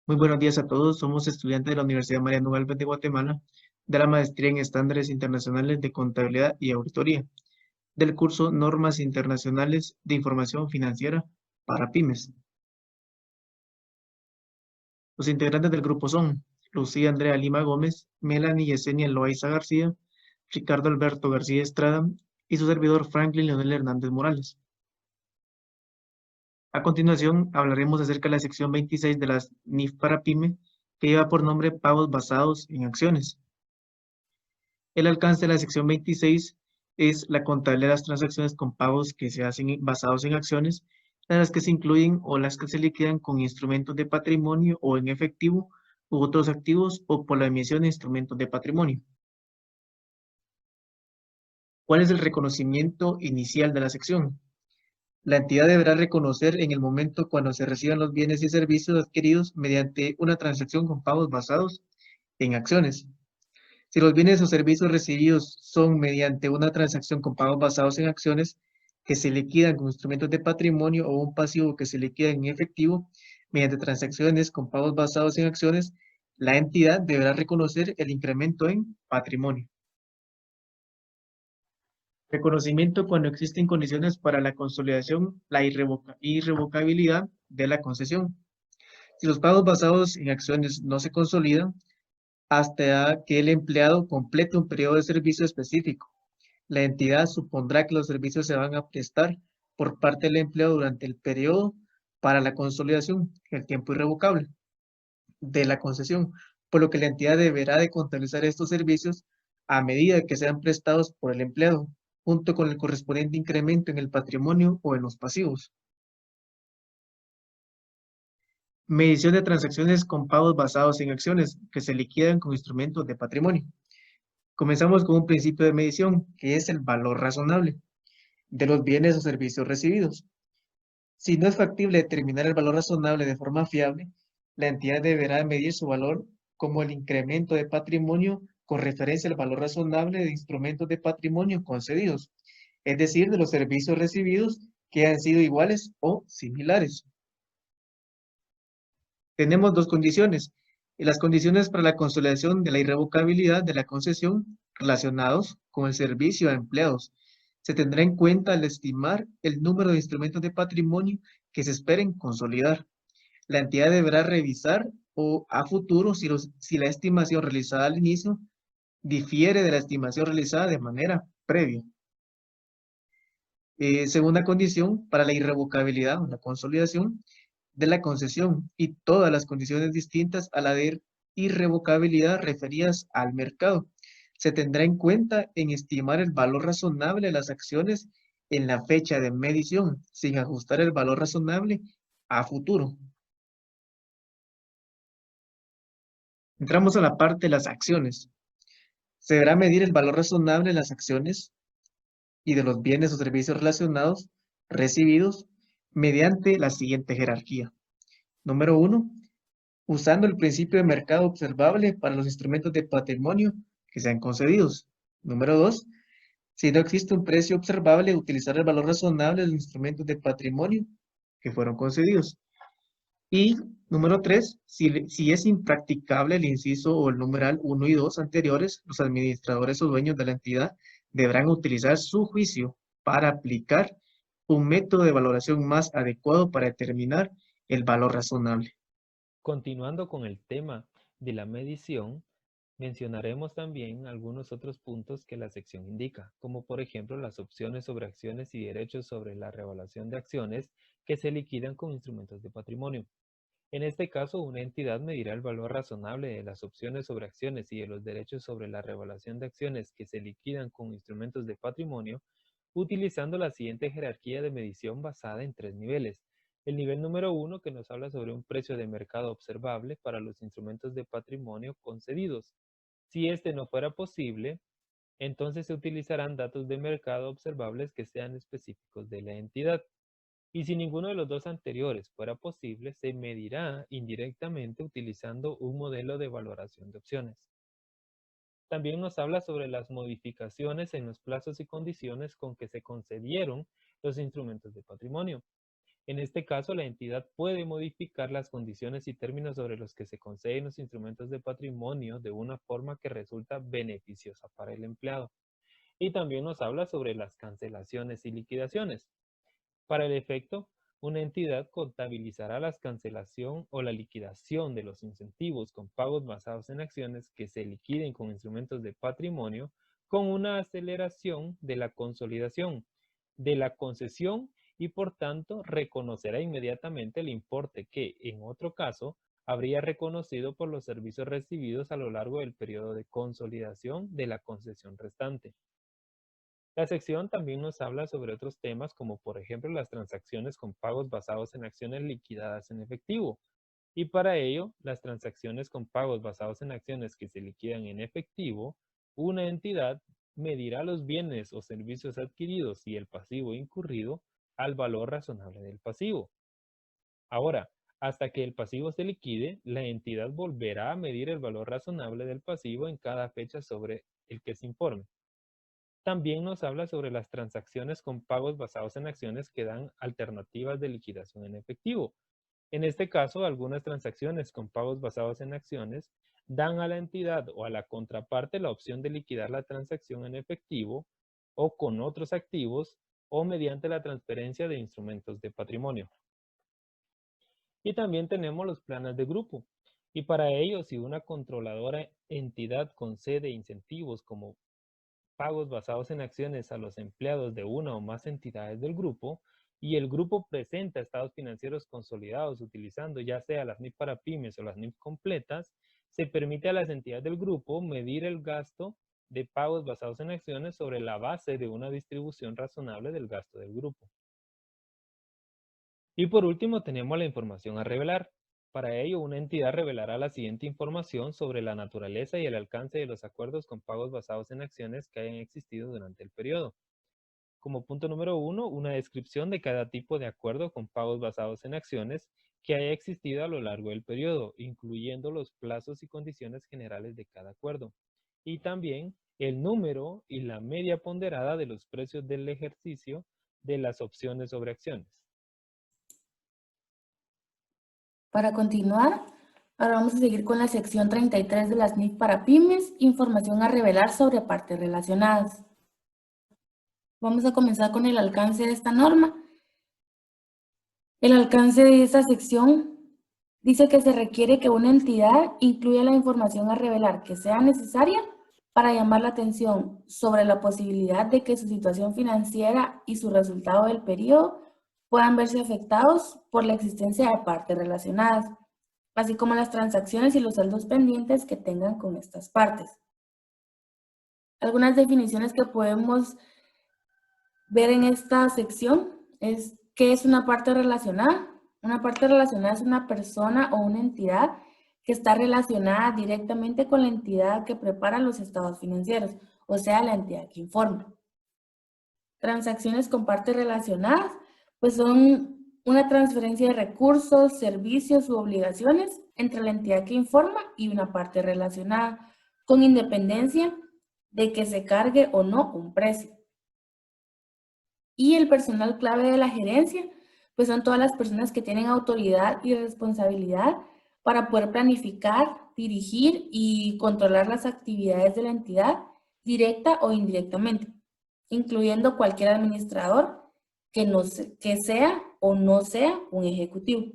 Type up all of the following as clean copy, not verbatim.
Muy buenos días a todos. Somos estudiantes de la Universidad Mariano Galvez de Guatemala, de la Maestría en Estándares Internacionales de Contabilidad y Auditoría, del curso Normas Internacionales de Información Financiera para Pymes. Los integrantes del grupo son Lucía Andrea Lima Gómez, Melanie Yesenia Loaiza García, Ricardo Alberto García Estrada y su servidor Franklin Leonel Hernández Morales. A continuación, hablaremos acerca de la sección 26 de las NIF para PYME, que lleva por nombre Pagos basados en acciones. El alcance de la sección 26 es la contabilidad de las transacciones con pagos que se hacen basados en acciones, las que se incluyen o las que se liquidan con instrumentos de patrimonio o en efectivo u otros activos o por la emisión de instrumentos de patrimonio. ¿Cuál es el reconocimiento inicial de la sección? La entidad deberá reconocer en el momento cuando se reciban los bienes y servicios adquiridos mediante una transacción con pagos basados en acciones. Si los bienes o servicios recibidos son mediante una transacción con pagos basados en acciones que se liquidan con instrumentos de patrimonio o un pasivo que se liquida en efectivo mediante transacciones con pagos basados en acciones, la entidad deberá reconocer el incremento en patrimonio. Reconocimiento cuando existen condiciones para la consolidación, la irrevocabilidad de la concesión. Si los pagos basados en acciones no se consolidan, hasta que el empleado complete un periodo de servicio específico. La entidad supondrá que los servicios se van a prestar por parte del empleado durante el periodo para la consolidación, el tiempo irrevocable de la concesión, por lo que la entidad deberá de contabilizar estos servicios a medida que sean prestados por el empleado, junto con el correspondiente incremento en el patrimonio o en los pasivos. Medición de transacciones con pagos basados en acciones que se liquidan con instrumentos de patrimonio. Comenzamos con un principio de medición, que es el valor razonable de los bienes o servicios recibidos. Si no es factible determinar el valor razonable de forma fiable, la entidad deberá medir su valor como el incremento de patrimonio con referencia al valor razonable de instrumentos de patrimonio concedidos, es decir, de los servicios recibidos que han sido iguales o similares. Tenemos dos condiciones. Las condiciones para la consolidación de la irrevocabilidad de la concesión relacionados con el servicio a empleados. Se tendrá en cuenta al estimar el número de instrumentos de patrimonio que se esperen consolidar. La entidad deberá revisar o a futuro si la estimación realizada al inicio difiere de la estimación realizada de manera previa. Segunda condición para la irrevocabilidad o la consolidación de la concesión y todas las condiciones distintas a la de irrevocabilidad referidas al mercado. Se tendrá en cuenta en estimar el valor razonable de las acciones en la fecha de medición, sin ajustar el valor razonable a futuro. Entramos a la parte de las acciones. Se deberá medir el valor razonable de las acciones y de los bienes o servicios relacionados recibidos mediante la siguiente jerarquía. Número 1. Usando el principio de mercado observable para los instrumentos de patrimonio que sean concedidos. Número 2. Si no existe un precio observable, utilizar el valor razonable de los instrumentos de patrimonio que fueron concedidos. Y número 3. Si es impracticable el inciso o el numeral 1 y 2 anteriores, los administradores o dueños de la entidad deberán utilizar su juicio para aplicar un método de valoración más adecuado para determinar el valor razonable. Continuando con el tema de la medición, mencionaremos también algunos otros puntos que la sección indica, como por ejemplo las opciones sobre acciones y derechos sobre la revaluación de acciones que se liquidan con instrumentos de patrimonio. En este caso, una entidad medirá el valor razonable de las opciones sobre acciones y de los derechos sobre la revaluación de acciones que se liquidan con instrumentos de patrimonio, utilizando la siguiente jerarquía de medición basada en 3 niveles. El nivel número 1 que nos habla sobre un precio de mercado observable para los instrumentos de patrimonio concedidos. Si este no fuera posible, entonces se utilizarán datos de mercado observables que sean específicos de la entidad. Y si ninguno de los dos anteriores fuera posible, se medirá indirectamente utilizando un modelo de valoración de opciones. También nos habla sobre las modificaciones en los plazos y condiciones con que se concedieron los instrumentos de patrimonio. En este caso, la entidad puede modificar las condiciones y términos sobre los que se conceden los instrumentos de patrimonio de una forma que resulta beneficiosa para el empleado. Y también nos habla sobre las cancelaciones y liquidaciones. Para el efecto, una entidad contabilizará la cancelación o la liquidación de los incentivos con pagos basados en acciones que se liquiden con instrumentos de patrimonio con una aceleración de la consolidación, de la concesión y por tanto reconocerá inmediatamente el importe que, en otro caso, habría reconocido por los servicios recibidos a lo largo del periodo de consolidación de la concesión restante. La sección también nos habla sobre otros temas como por ejemplo las transacciones con pagos basados en acciones liquidadas en efectivo. Y para ello, las transacciones con pagos basados en acciones que se liquidan en efectivo, una entidad medirá los bienes o servicios adquiridos y el pasivo incurrido al valor razonable del pasivo. Ahora, hasta que el pasivo se liquide, la entidad volverá a medir el valor razonable del pasivo en cada fecha sobre el que se informe. También nos habla sobre las transacciones con pagos basados en acciones que dan alternativas de liquidación en efectivo. En este caso, algunas transacciones con pagos basados en acciones dan a la entidad o a la contraparte la opción de liquidar la transacción en efectivo o con otros activos o mediante la transferencia de instrumentos de patrimonio. Y también tenemos los planes de grupo. Y para ello, si una controladora entidad concede incentivos como pagos basados en acciones a los empleados de una o más entidades del grupo y el grupo presenta estados financieros consolidados utilizando ya sea las NIF para pymes o las NIF completas, se permite a las entidades del grupo medir el gasto de pagos basados en acciones sobre la base de una distribución razonable del gasto del grupo. Y por último tenemos la información a revelar. Para ello, una entidad revelará la siguiente información sobre la naturaleza y el alcance de los acuerdos con pagos basados en acciones que hayan existido durante el periodo. Como punto número 1, una descripción de cada tipo de acuerdo con pagos basados en acciones que haya existido a lo largo del periodo, incluyendo los plazos y condiciones generales de cada acuerdo. Y también el número y la media ponderada de los precios del ejercicio de las opciones sobre acciones. Para continuar, ahora vamos a seguir con la sección 33 de las NIF para pymes, información a revelar sobre partes relacionadas. Vamos a comenzar con el alcance de esta norma. El alcance de esta sección dice que se requiere que una entidad incluya la información a revelar que sea necesaria para llamar la atención sobre la posibilidad de que su situación financiera y su resultado del periodo puedan verse afectados por la existencia de partes relacionadas, así como las transacciones y los saldos pendientes que tengan con estas partes. Algunas definiciones que podemos ver en esta sección es qué es una parte relacionada. Una parte relacionada es una persona o una entidad que está relacionada directamente con la entidad que prepara los estados financieros, o sea, la entidad que informa. Transacciones con partes relacionadas, pues son una transferencia de recursos, servicios u obligaciones entre la entidad que informa y una parte relacionada, con independencia de que se cargue o no un precio. Y el personal clave de la gerencia, pues son todas las personas que tienen autoridad y responsabilidad para poder planificar, dirigir y controlar las actividades de la entidad directa o indirectamente, incluyendo cualquier administrador que sea o no sea un ejecutivo.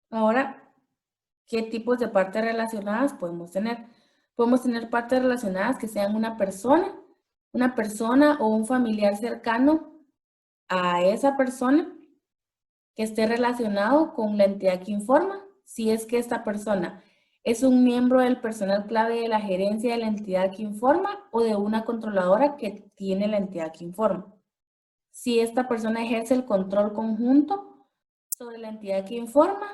Ahora, ¿qué tipos de partes relacionadas podemos tener? Podemos tener partes relacionadas que sean una persona o un familiar cercano a esa persona que esté relacionado con la entidad que informa, si es que esta persona es un miembro del personal clave de la gerencia de la entidad que informa o de una controladora que tiene la entidad que informa. Si esta persona ejerce el control conjunto sobre la entidad que informa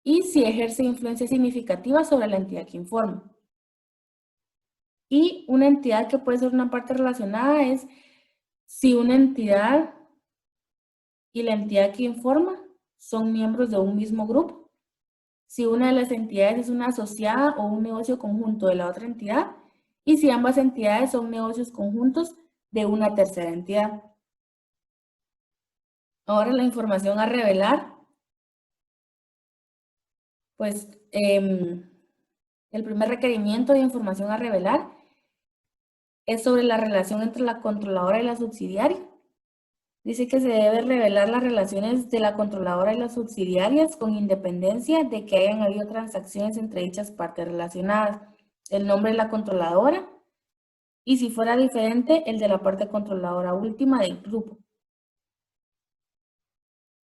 y si ejerce influencia significativa sobre la entidad que informa. Y una entidad que puede ser una parte relacionada es si una entidad y la entidad que informa son miembros de un mismo grupo. Si una de las entidades es una asociada o un negocio conjunto de la otra entidad y si ambas entidades son negocios conjuntos de una tercera entidad. Ahora la información a revelar. Pues el primer requerimiento de información a revelar es sobre la relación entre la controladora y la subsidiaria. Dice que se debe revelar las relaciones de la controladora y las subsidiarias con independencia de que hayan habido transacciones entre dichas partes relacionadas. El nombre de la controladora y, si fuera diferente, el de la parte controladora última del grupo.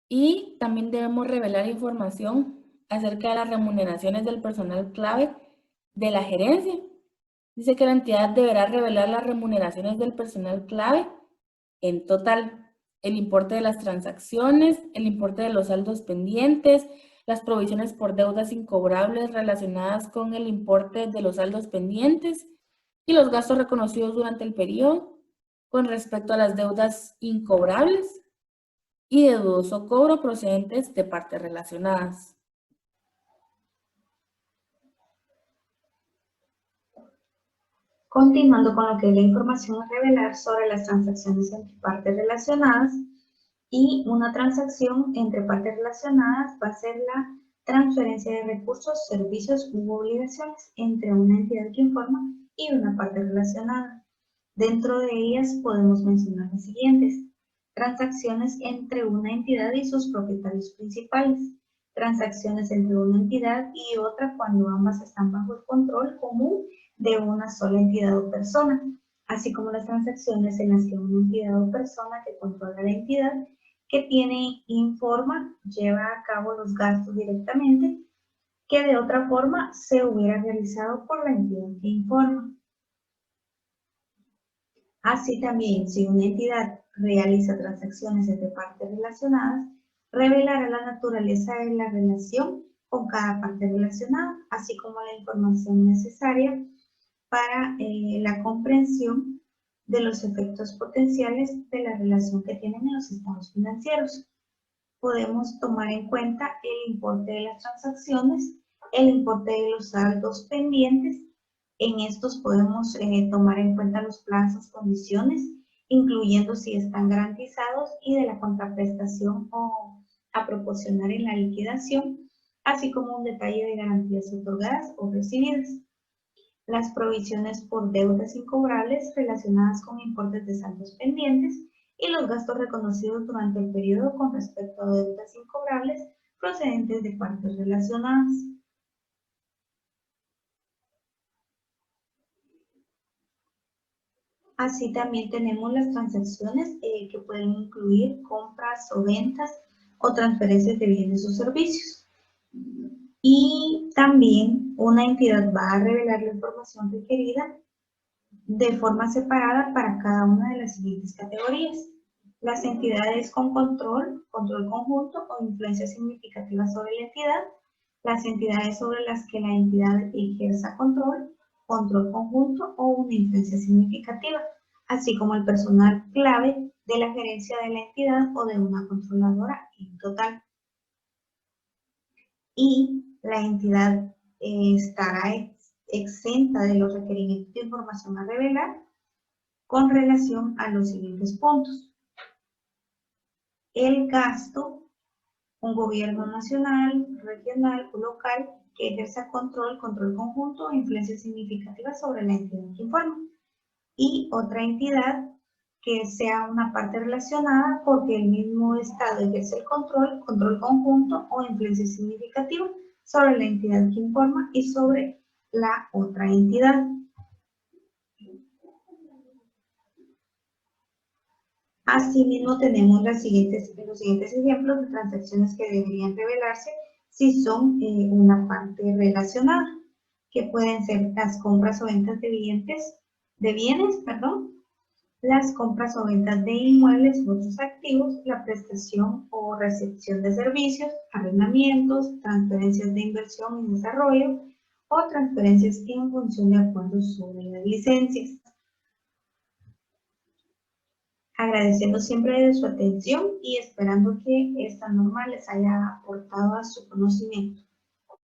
Y también debemos revelar información acerca de las remuneraciones del personal clave de la gerencia. Dice que la entidad deberá revelar las remuneraciones del personal clave en total, el importe de las transacciones, el importe de los saldos pendientes, las provisiones por deudas incobrables relacionadas con el importe de los saldos pendientes y los gastos reconocidos durante el periodo con respecto a las deudas incobrables y de dudoso cobro procedentes de partes relacionadas. Continuando con lo que es la información a revelar sobre las transacciones entre partes relacionadas, y una transacción entre partes relacionadas va a ser la transferencia de recursos, servicios u obligaciones entre una entidad que informa y una parte relacionada. Dentro de ellas podemos mencionar las siguientes: transacciones entre una entidad y sus propietarios principales, transacciones entre una entidad y otra cuando ambas están bajo el control común de una sola entidad o persona, así como las transacciones en las que una entidad o persona que controla la entidad que tiene informa lleva a cabo los gastos directamente que de otra forma se hubiera realizado por la entidad que informa. Así también, si una entidad realiza transacciones entre partes relacionadas, revelará la naturaleza de la relación con cada parte relacionada, así como la información necesaria para la comprensión de los efectos potenciales de la relación que tienen en los estados financieros. Podemos tomar en cuenta el importe de las transacciones, el importe de los saldos pendientes. En estos podemos tomar en cuenta los plazos, condiciones, incluyendo si están garantizados, y de la contraprestación o a proporcionar en la liquidación, así como un detalle de garantías otorgadas o recibidas. Las provisiones por deudas incobrables relacionadas con importes de saldos pendientes y los gastos reconocidos durante el periodo con respecto a deudas incobrables procedentes de partes relacionadas. Así también tenemos las transacciones que pueden incluir compras o ventas o transferencias de bienes o servicios. Y también una entidad va a revelar la información requerida de forma separada para cada una de las siguientes categorías: las entidades con control conjunto o influencia significativa sobre la entidad, las entidades sobre las que la entidad ejerza control conjunto o una influencia significativa, así como el personal clave de la gerencia de la entidad o de una controladora en total. Y la entidad estará exenta de los requerimientos de información a revelar con relación a los siguientes puntos: el gasto, un gobierno nacional, regional o local que ejerza control conjunto o influencia significativa sobre la entidad que informa, y otra entidad que sea una parte relacionada porque el mismo Estado ejerce el control conjunto o influencia significativa sobre la entidad que informa y sobre la otra entidad. Asimismo, tenemos los siguientes ejemplos de transacciones que deberían revelarse si son una parte relacionada, que pueden ser las compras o ventas de bienes, las compras o ventas de inmuebles u otros activos, la prestación o recepción de servicios, arrendamientos, transferencias de inversión y desarrollo o transferencias en función de acuerdos sobre las licencias. Agradeciendo siempre de su atención y esperando que esta norma les haya aportado a su conocimiento.